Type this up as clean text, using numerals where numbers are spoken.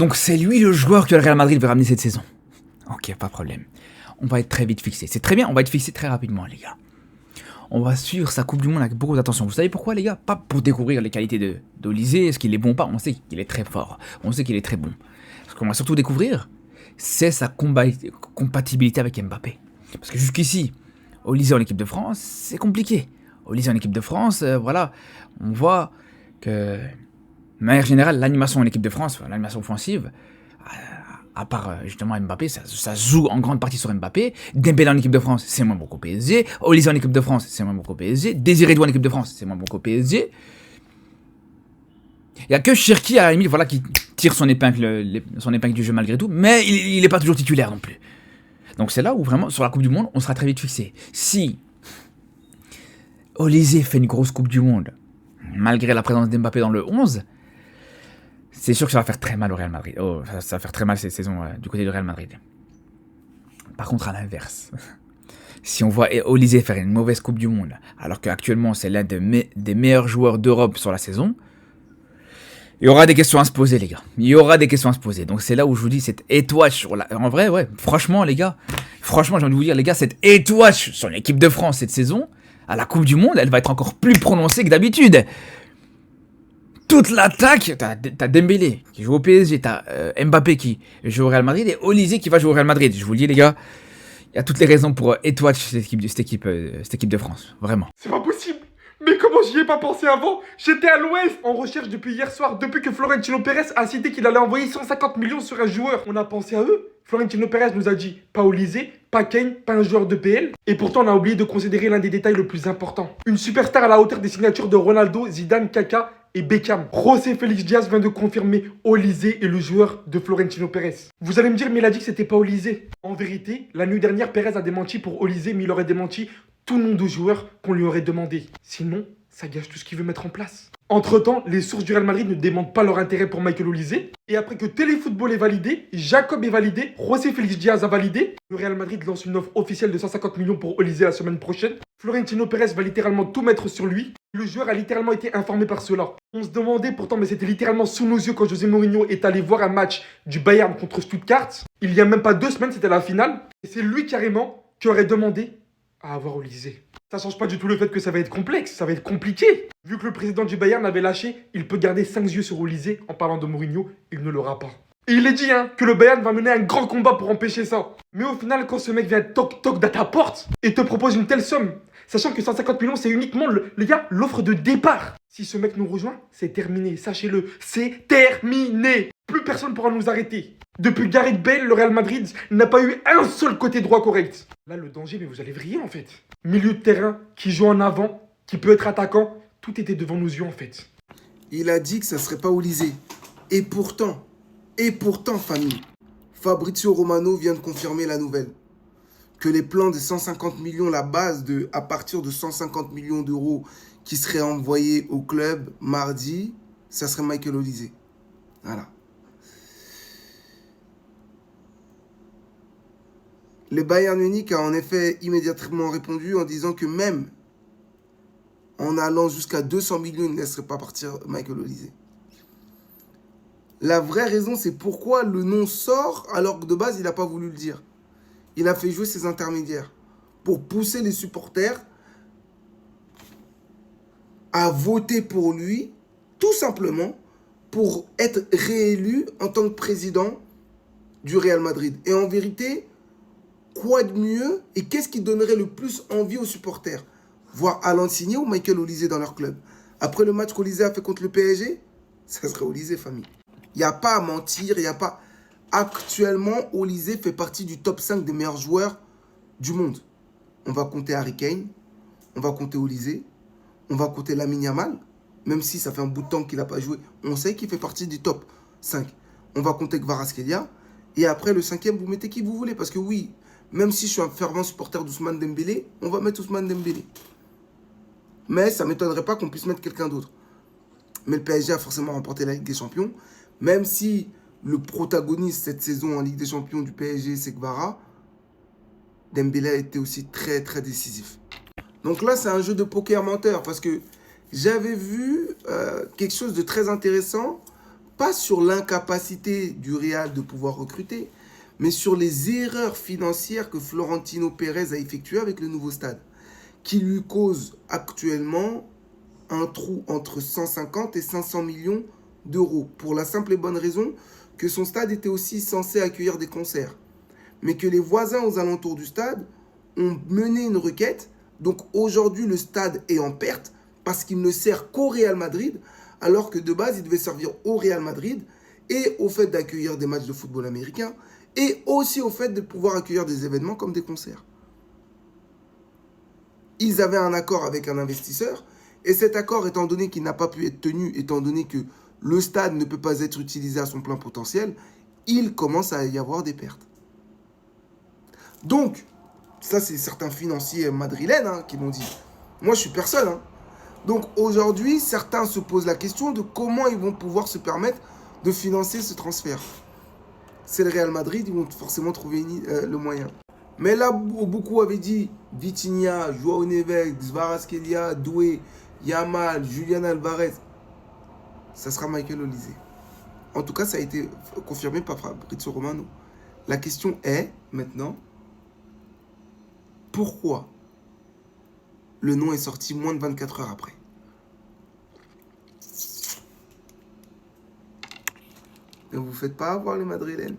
Donc c'est lui le joueur que le Real Madrid veut ramener cette saison. Ok, pas de problème. On va être très vite fixé. C'est très bien, on va être fixé très rapidement, les gars. On va suivre sa Coupe du Monde avec beaucoup d'attention. Vous savez pourquoi, les gars? Pas pour découvrir les qualités d'Olysée, est-ce qu'il est bon ou pas. On sait qu'il est très fort. On sait qu'il est très bon. Ce qu'on va surtout découvrir, c'est sa compatibilité avec Mbappé. Parce que jusqu'ici, Olysée en équipe de France, c'est compliqué. Olysée en équipe de France, voilà, on voit que, de manière générale, l'animation en équipe de France, l'animation offensive, à part justement Mbappé, ça joue en grande partie sur Mbappé. Dembélé en équipe de France, c'est moins bon qu'au PSG. Olysée en équipe de France, c'est moins bon qu'au PSG. Désiré Doué en équipe de France, c'est moins bon qu'au PSG. Il n'y a que Cherki à la limite, voilà, qui tire son épingle du jeu malgré tout, mais il n'est pas toujours titulaire non plus. Donc c'est là où vraiment, sur la Coupe du Monde, on sera très vite fixé. Si Olysée fait une grosse Coupe du Monde, malgré la présence d'Mbappé dans le 11, c'est sûr que ça va faire très mal au Real Madrid. Oh, ça va faire très mal cette saison du côté du Real Madrid. Par contre, à l'inverse, si on voit Olysée faire une mauvaise Coupe du Monde, alors qu'actuellement c'est l'un des meilleurs joueurs d'Europe sur la saison, il y aura des questions à se poser, les gars. Il y aura des questions à se poser. Donc c'est là où je vous dis, cette étoile sur la... En vrai, ouais, franchement, les gars, j'ai envie de vous dire, les gars, cette étoile sur l'équipe de France cette saison, à la Coupe du Monde, elle va être encore plus prononcée que d'habitude. Toute l'attaque, t'as Dembélé qui joue au PSG, t'as Mbappé qui joue au Real Madrid et Olysée qui va jouer au Real Madrid. Je vous le dis, les gars, il y a toutes les raisons pour étoile cette équipe de France, vraiment. C'est pas possible. Mais comment j'y ai pas pensé avant? J'étais à l'ouest en recherche depuis hier soir, depuis que Florentino Pérez a cité qu'il allait envoyer 150 millions sur un joueur. On a pensé à eux. Florentino Pérez nous a dit pas Olysée, pas Kane, pas un joueur de PL. Et pourtant on a oublié de considérer l'un des détails le plus importants. Une superstar à la hauteur des signatures de Ronaldo, Zidane, Kaka et Beckham. José Félix Diaz vient de confirmer Olysée est le joueur de Florentino Pérez. Vous allez me dire, mais il a dit que c'était pas Olysée. En vérité, la nuit dernière, Pérez a démenti pour Olysée, mais il aurait démenti tout nom de joueur qu'on lui aurait demandé. Sinon, ça gâche tout ce qu'il veut mettre en place. Entre-temps, les sources du Real Madrid ne démentent pas leur intérêt pour Michael Olysée. Et après que Téléfootball est validé, Jacob est validé, José Félix Diaz a validé, le Real Madrid lance une offre officielle de 150 millions pour Olysée la semaine prochaine. Florentino Pérez va littéralement tout mettre sur lui. Le joueur a littéralement été informé par cela. On se demandait pourtant, mais c'était littéralement sous nos yeux quand José Mourinho est allé voir un match du Bayern contre Stuttgart. Il y a même pas 2 semaines, c'était la finale. Et c'est lui carrément qui aurait demandé à avoir Olysée. Ça change pas du tout le fait que ça va être complexe, ça va être compliqué. Vu que le président du Bayern avait lâché, il peut garder 5 yeux sur Olysée en parlant de Mourinho, il ne l'aura pas. Et il est dit que le Bayern va mener un grand combat pour empêcher ça. Mais au final, quand ce mec vient toc toc à ta porte et te propose une telle somme, sachant que 150 millions c'est uniquement, les gars, l'offre de départ. Si ce mec nous rejoint, c'est terminé, sachez-le, c'est terminé. Plus personne pourra nous arrêter. Depuis Gareth Bale, le Real Madrid n'a pas eu un seul côté droit correct. Là, le danger, mais vous allez vriller en fait. Milieu de terrain, qui joue en avant, qui peut être attaquant, tout était devant nos yeux en fait. Il a dit que ça serait pas Olysée. Et pourtant, famille, Fabrizio Romano vient de confirmer la nouvelle. Que les plans de 150 millions, la base à partir de 150 millions d'euros qui seraient envoyés au club mardi, ça serait Michael Olysée. Voilà. Le Bayern Munich a en effet immédiatement répondu en disant que même en allant jusqu'à 200 millions, il ne laisserait pas partir Michael Olysée. La vraie raison, c'est pourquoi le nom sort alors que de base, il n'a pas voulu le dire. Il a fait jouer ses intermédiaires pour pousser les supporters à voter pour lui, tout simplement pour être réélu en tant que président du Real Madrid. Et en vérité, quoi de mieux et qu'est-ce qui donnerait le plus envie aux supporters? Voir Alan Signé ou Michael Olysée dans leur club. Après le match qu'Olysée a fait contre le PSG, ça serait Olysée, famille. Il n'y a pas à mentir, il n'y a pas... Actuellement, Olysée fait partie du top 5 des meilleurs joueurs du monde. On va compter Harry Kane, on va compter Olysée, on va compter Lamine Yamal, même si ça fait un bout de temps qu'il n'a pas joué, on sait qu'il fait partie du top 5. On va compter Kvaratskhelia, et après le 5e, vous mettez qui vous voulez, parce que oui, même si je suis un fervent supporter d'Ousmane Dembélé, on va mettre Ousmane Dembélé. Mais ça ne m'étonnerait pas qu'on puisse mettre quelqu'un d'autre. Mais le PSG a forcément remporté la Ligue des Champions, même si le protagoniste cette saison en Ligue des Champions du PSG, c'est Kvara, Dembélé a été aussi très très décisif. Donc là, c'est un jeu de poker menteur parce que j'avais vu quelque chose de très intéressant pas sur l'incapacité du Real de pouvoir recruter, mais sur les erreurs financières que Florentino Pérez a effectuées avec le nouveau stade, qui lui cause actuellement un trou entre 150 et 500 millions d'euros, pour la simple et bonne raison que son stade était aussi censé accueillir des concerts, mais que les voisins aux alentours du stade ont mené une requête. Donc aujourd'hui, le stade est en perte parce qu'il ne sert qu'au Real Madrid, alors que de base, il devait servir au Real Madrid et au fait d'accueillir des matchs de football américain et aussi au fait de pouvoir accueillir des événements comme des concerts. Ils avaient un accord avec un investisseur et cet accord, étant donné qu'il n'a pas pu être tenu, étant donné que le stade ne peut pas être utilisé à son plein potentiel, il commence à y avoir des pertes. Donc, ça c'est certains financiers madrilènes qui m'ont dit. Moi je suis personne. Donc aujourd'hui, certains se posent la question de comment ils vont pouvoir se permettre de financer ce transfert. C'est le Real Madrid, ils vont forcément trouver le moyen. Mais là où beaucoup avaient dit Vitinha, Joao Neves, Kvaratskhelia, Doué, Yamal, Julian Alvarez, ça sera Michael Olise. En tout cas, ça a été confirmé par Fabrizio Romano. La question est maintenant, pourquoi le nom est sorti moins de 24 heures après? Ne vous faites pas avoir les Madrilènes.